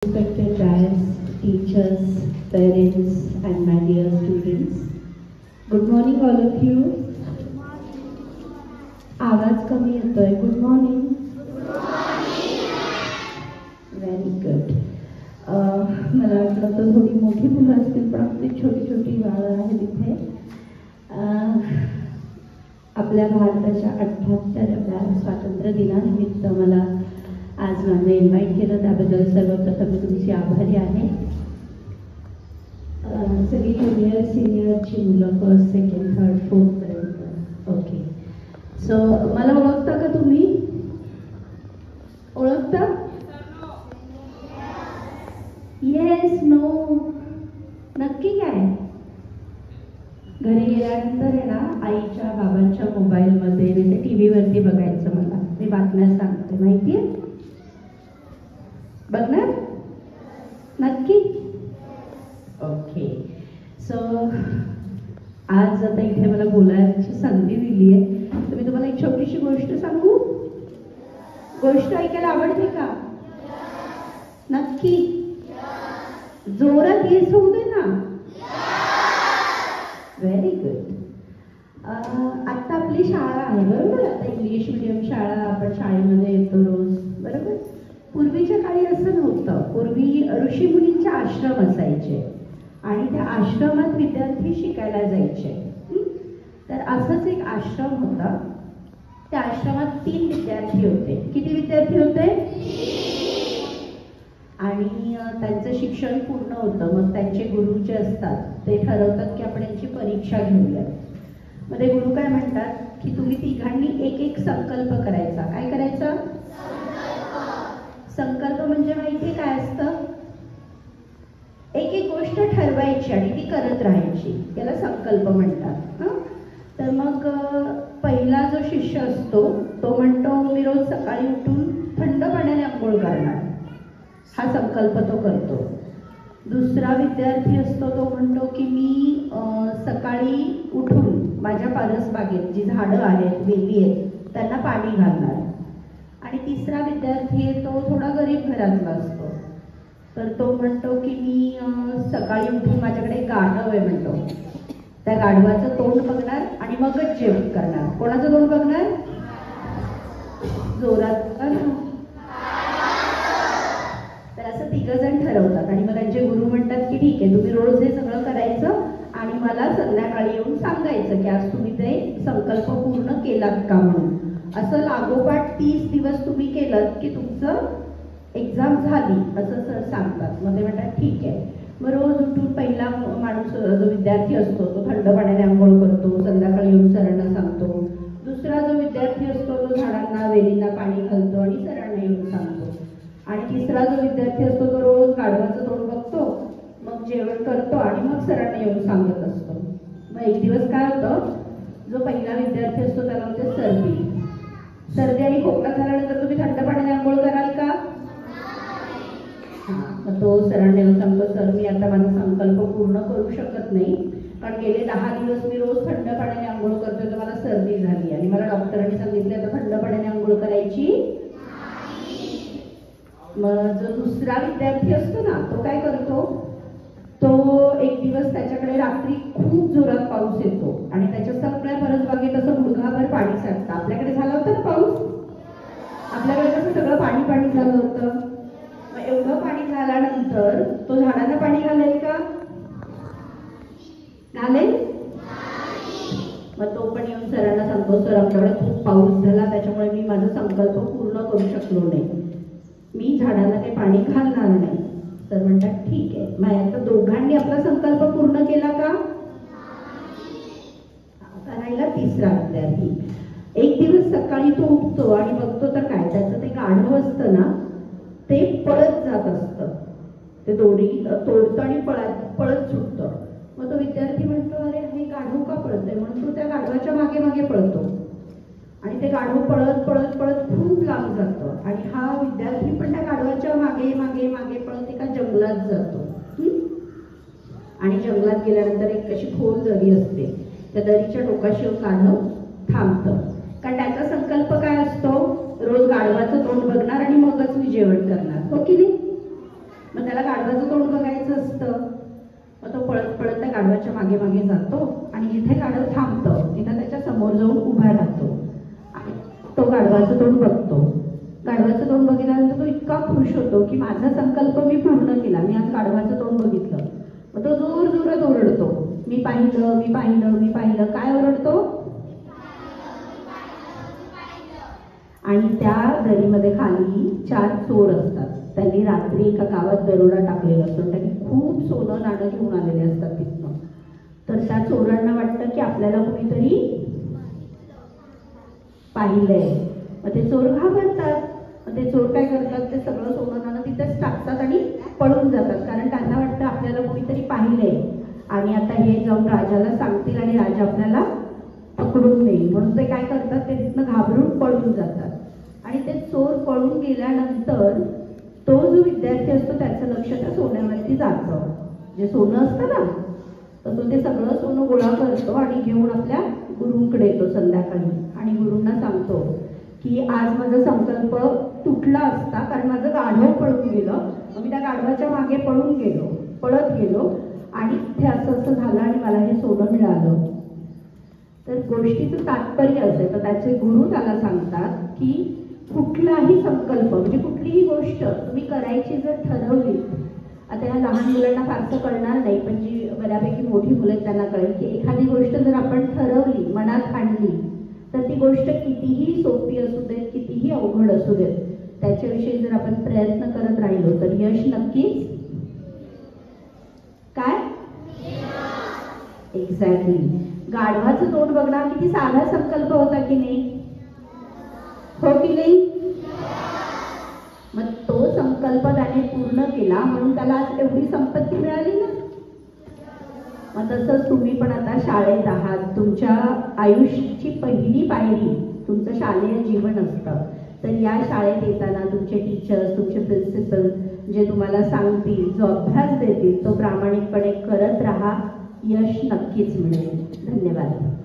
Respected guys, teachers, parents, and my dear students. Good morning, all of you. आवाज कमी येतोय. Good morning. Very good. मला वाटलं तर थोडी मोठी मुलं असतील, पण आपली छोटी छोटी बाळं आहेत इथे. आपल्या भारताच्या 78व्या स्वातंत्र्य दिनानिमित्त मला आज माझं इन्व्हाइट केलं, त्याबद्दल सर्वप्रथम मी तुमची आभारी आहे. सगळी ज्युनियर सिनियरची मुलं फर्स्ट सेकंड थर्ड फोर्थ पर्यंत. ओके, सो मला ओळखता का तुम्ही? ओळखता? येस, नो, नक्की काय? घरी गेल्यानंतर आहे ना, आईच्या बाबांच्या मोबाईलमध्ये ते टी व्हीवरती बघायचं. मला मी बातम्या सांगते, माहिती आहे? बघणार नक्की? ओके, सो आज आता इथे मला बोलायची संधी दिली आहे, तर मी तुम्हाला एक छोटीशी गोष्ट सांगू. गोष्ट ऐकायला आवडते का? नक्की? जोरात येस होऊ दे ना. Very good. आता आपली शाळा आहे बरोबर. आता इंग्लिश मीडियम शाळा, आपण शाळेमध्ये येतो रोज बरोबर. पूर्वीच्या काळी असं नव्हतं. पूर्वी ऋषीमुनींचे आश्रम असायचे आणि त्या आश्रमात विद्यार्थी शिकायला जायचे. तर असंच एक आश्रम होता. त्या आश्रमात 3 विद्यार्थी होते. किती विद्यार्थी होते? आणि त्यांचं शिक्षण पूर्ण होतं. मग त्यांचे गुरु जे असतात ते ठरवतात की आपण यांची परीक्षा घेऊया. मग ते गुरु काय म्हणतात की तुम्ही तिघांनी एक एक संकल्प करायचा. काय करायचा? संकल्प म्हणजे माहिती काय असतं? एक एक गोष्ट ठरवायची आणि ती करत राहायची, त्याला संकल्प म्हणतात. तर मग पहिला जो शिष्य असतो तो म्हणतो मी रोज सकाळी उठून थंड पाण्याने आंघोळ करणार. हा संकल्प तो करतो. दुसरा विद्यार्थी असतो तो म्हणतो की मी सकाळी उठून माझ्या परसबागेत जी झाडं आहेत, वेली आहेत, त्यांना पाणी घालणार. आणि तिसरा विद्यार्थी आहे तो थोडा गरीब घरातला असतो. तर तो म्हणतो की मी सकाळी उठून माझ्याकडे एक गाढव आहे म्हणतो, त्या गाढवाचं तोंड बघणार आणि मगच जेवण करणार. कोणाचं तोंड बघणार? जोरात. तर असं 3 जण ठरवतात आणि मग त्यांचे गुरु म्हणतात की ठीक आहे, तुम्ही रोज हे सगळं करायचं आणि मला संध्याकाळी येऊन सांगायचं की आज तुम्ही ते संकल्प पूर्ण केलात का म्हणून. असं लागोपाठ 30 दिवस तुम्ही केलं की तुमचं एक्झाम झाली असं सर सांगतात. मग ते म्हणतात ठीक आहे. मग रोज उठून पहिला माणूस जो विद्यार्थी असतो तो थंड पाण्याने आंघोळ करतो, संध्याकाळी येऊन सरांना सांगतो. दुसरा जो विद्यार्थी असतो तो झाडांना वेलींना पाणी घालतो आणि सरांना येऊन सांगतो. आणि तिसरा जो विद्यार्थी असतो तो रोज गाढवाचं तोंड बघतो, मग जेवण करतो आणि मग सरांना येऊन सांगत असतो. मग एक दिवस काय होतं, जो पहिला विद्यार्थी असतो त्याला होते सर्दी आणि खोकला झाल्यानंतर तुम्ही थंड पाण्याने आंघोळ कराल का? मग तो सरांना येऊन सांगतो सर मी आता माझा संकल्प पूर्ण करू शकत नाही, कारण गेले 10 दिवस मी रोज थंड पाण्याने आंघोळ करतोय, तर मला सर्दी झाली आणि मला डॉक्टरांनी सांगितले आता थंड पाण्याने आंघोळ करायची. मग जो दुसरा विद्यार्थी असतो ना तो काय करतो, तो एक दिवस त्याच्याकडे रात्री खूप जोरात पाऊस येतो आणि त्याच्या सगळ्या परसबागेत असं मुलगाभर पाणी साठतं. आपल्याकडे झालं होतं ना पाऊस, आपल्याकडे कसं सगळं पाणी पाणी झालं होतं. मग एवढं पाणी झाल्यानंतर तो झाडांना पाणी घालेल का? घालेल? मग तो पण येऊन सरांना सांगतो सर आमच्याकडे खूप पाऊस झाला त्याच्यामुळे मी माझा संकल्प पूर्ण करू शकलो नाही, मी झाडांना काही पाणी घालणार नाही. तर म्हणतात ठीक आहे. मग आता दोघांनी आपला संकल्प पूर्ण केला का? करायला तिसरा विद्यार्थी. एक दिवस सकाळी तो उठतो आणि बघतो तर काय, त्याचं ते गाढव असतं ना ते पळत जात असतं. ते दोरी तोडतं आणि पळत सुटतं. मग तो विद्यार्थी म्हणतो अरे हे गाढव का पळतंय, म्हणून तो त्या गाढवाच्या मागे मागे पळतो आणि ते गाढव पळत पळत पळत खूप लांब जातं. आणि हा विद्यार्थी पण त्या गाढवाच्या मागे मागे मागे पळत एका जंगलात जातो. आणि जंगलात गेल्यानंतर एक अशी खोल दरी असते, त्या दरीच्या टोकाशी गाढव थांबतं. कारण त्याचा संकल्प काय असतो, रोज गाढवाचं तोंड बघणार आणि मगच मी जेवण करणार, हो की नाही? गाढवाचं तोंड बघायचं असतं. मग तो पळत पळत त्या गाढवाच्या मागे मागे जातो आणि जिथे गाढव थांबतं तिथं त्याच्या समोर जाऊन उभा राहतो आणि तो गाढवाचं तोंड बघतो. गाढवाचं तोंड बघितल्यानंतर तो इतका खुश होतो की माझा संकल्प मी पूर्ण केला, मी आज गाढवाचं तोंड बघितलं. मग तो जोर जोरात ओरडतो, मी पाहिलं मी पाहिलं मी पाहिलं. काय ओरडतो? आणि त्या दरीमध्ये खाली 4 चोर असतात. त्यांनी रात्री एका गावात दरोडा टाकलेला असतो, त्यांनी खूप सोनं नाणं घेऊन आलेले असतात तिथनं. तर त्या चोरांना वाटतं की आपल्याला कोणीतरी पाहिलंय. मग ते चोर घाबरतात. मग ते चोर काय करतात, ते सगळं सोनं नाणं तिथेच टाकतात आणि पळून जातात. कारण त्यांना वाटतं आपल्याला कोणीतरी पाहिलंय आणि आता हे जाऊन राजाला सांगतील आणि राजा आपल्याला पकडून देईल. म्हणून ते काय करतात, ते तिथनं घाबरून पळून जातात. आणि ते चोर पळून गेल्यानंतर तो जो विद्यार्थी असतो त्याचं लक्ष त्या सोन्यावरती जातं. जे सोनं असतं ना, तर तो ते सगळं सोनं गोळा करतो आणि घेऊन आपल्या गुरूंकडे येतो संध्याकाळी आणि गुरूंना सांगतो की आज माझा संकल्प तुटला असता, कारण माझं गाढव पळून गेलं. मग मी त्या गाढवाच्या मागे पळत गेलो आणि इथे असं असं झालं आणि मला हे सोनं मिळालं. तर गोष्टीचं तात्पर्य असेल तर त्याचे गुरु त्याला सांगतात की कुठलाही संकल्प म्हणजे कुठलीही गोष्ट तुम्ही करायची जर ठरवली, आता या लहान मुलांना फारसं कळणार नाही, पण जी बऱ्यापैकी मोठी मुलं आहेत त्यांना कळेल की एखादी गोष्ट जर आपण ठरवली, मनात आणली, तर ती गोष्ट कितीही सोपी असू देत, कितीही अवघड असू देत, त्याच्याविषयी जर आपण प्रयत्न करत राहिलो तर यश नक्कीच काय? एक्झॅक्टली. गाढवाचं तोंड बघणार किती साधा संकल्प होता की नाही? हो की नाही? मग तो संकल्प त्याने पूर्ण केला म्हणून त्याला आज एवढी संपत्ती मिळाली ना. मग तसंच तुम्ही पण आता शाळेत आहात, तुमच्या आयुष्याची पहिली पायरी तुमचं शालेय जीवन असतं. तर या शाळेत येताना तुमचे टीचर्स, तुमचे प्रिन्सिपल जे तुम्हाला सांगतील, जो अभ्यास देतील तो प्रामाणिकपणे करत राहा, यश नक्कीच मिळेल. धन्यवाद.